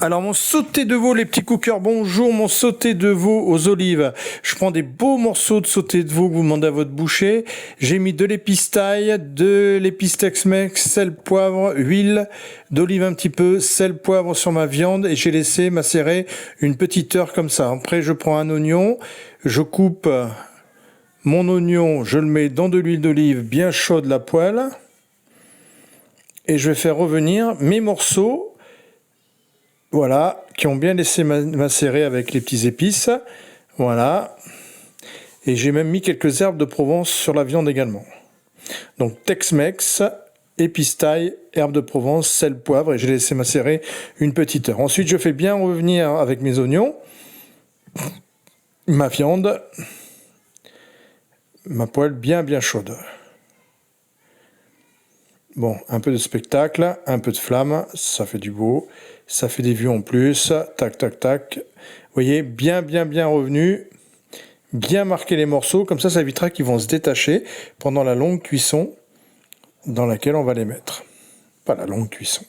Alors mon sauté de veau, les petits cookers, bonjour, mon sauté de veau aux olives. Je prends des beaux morceaux de sauté de veau que vous demandez à votre boucher. J'ai mis de l'épice thaï, de l'épice Tex-Mex, sel, poivre, huile, d'olive un petit peu, sel, poivre sur ma viande et j'ai laissé macérer une petite heure comme ça. Après je prends un oignon, je coupe mon oignon, je le mets dans de l'huile d'olive bien chaude la poêle et je vais faire revenir mes morceaux. Voilà, qui ont bien laissé macérer avec les petits épices. Voilà. Et j'ai même mis quelques herbes de Provence sur la viande également. Donc Tex-Mex, épices thaï, herbes de Provence, sel, poivre et j'ai laissé macérer une petite heure. Ensuite, je fais bien revenir avec mes oignons, ma viande, ma poêle bien chaude. Bon, un peu de spectacle, un peu de flamme, ça fait du beau, ça fait des vues en plus, tac, tac, tac. Vous voyez, bien revenu, bien marquer les morceaux, comme ça évitera qu'ils vont se détacher pendant la longue cuisson dans laquelle on va les mettre. Pas la longue cuisson.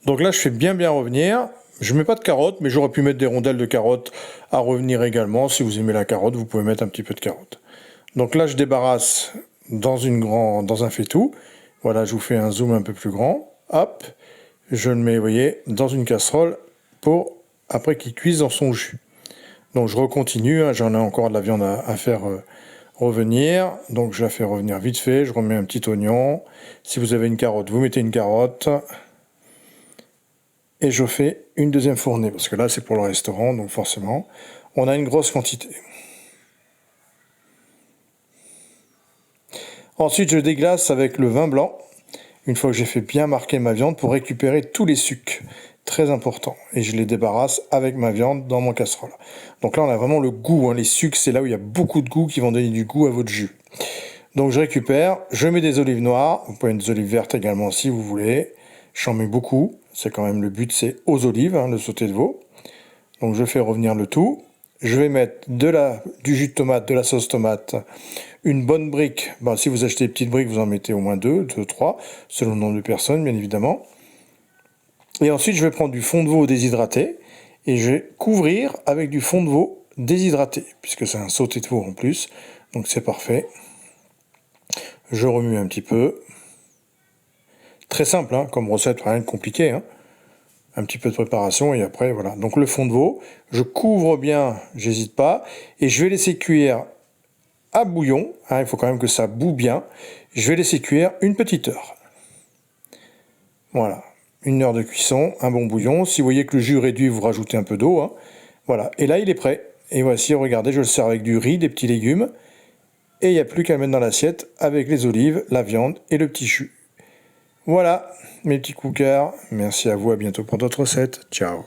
Donc là, je fais bien revenir. Je mets pas de carottes, mais j'aurais pu mettre des rondelles de carottes à revenir également. Si vous aimez la carotte, vous pouvez mettre un petit peu de carotte. Donc là, je débarrasse dans un faitout. Voilà, je vous fais un zoom un peu plus grand. Hop, je le mets, vous voyez, dans une casserole pour après qu'il cuise dans son jus. Donc je recontinue, hein, j'en ai encore de la viande à faire revenir. Donc je la fais revenir vite fait, je remets un petit oignon. Si vous avez une carotte, vous mettez une carotte. Et je fais une deuxième fournée, parce que là c'est pour le restaurant, donc forcément, on a une grosse quantité. Ensuite, je déglace avec le vin blanc, une fois que j'ai fait bien marquer ma viande, pour récupérer tous les sucs, très important. Et je les débarrasse avec ma viande dans mon casserole. Donc là, on a vraiment le goût, hein. Les sucs, c'est là où il y a beaucoup de goût qui vont donner du goût à votre jus. Donc je récupère, je mets des olives noires, vous pouvez mettre des olives vertes également si vous voulez. J'en mets beaucoup, c'est quand même le but, c'est aux olives, hein, le sauté de veau. Donc je fais revenir le tout. Je vais mettre du jus de tomate, de la sauce tomate, une bonne brique. Ben, si vous achetez des petites briques, vous en mettez au moins 2, 3, selon le nombre de personnes, bien évidemment. Et ensuite, je vais prendre du fond de veau déshydraté et je vais couvrir avec du fond de veau déshydraté, puisque c'est un sauté de veau en plus. Donc c'est parfait. Je remue un petit peu. Très simple, hein, comme recette, rien de compliqué, hein. Un petit peu de préparation et après voilà. Donc le fond de veau, je couvre bien, j'hésite pas, et je vais laisser cuire à bouillon, hein, il faut quand même que ça boue bien. Je vais laisser cuire une petite heure. Voilà, 1 heure de cuisson, un bon bouillon. Si vous voyez que le jus réduit, vous rajoutez un peu d'eau, hein. Voilà, et là il est prêt. Et voici, regardez, je le sers avec du riz, des petits légumes, et il n'y a plus qu'à le mettre dans l'assiette avec les olives, la viande et le petit jus. Voilà, mes petits cookers. Merci à vous, à bientôt pour d'autres recettes. Ciao.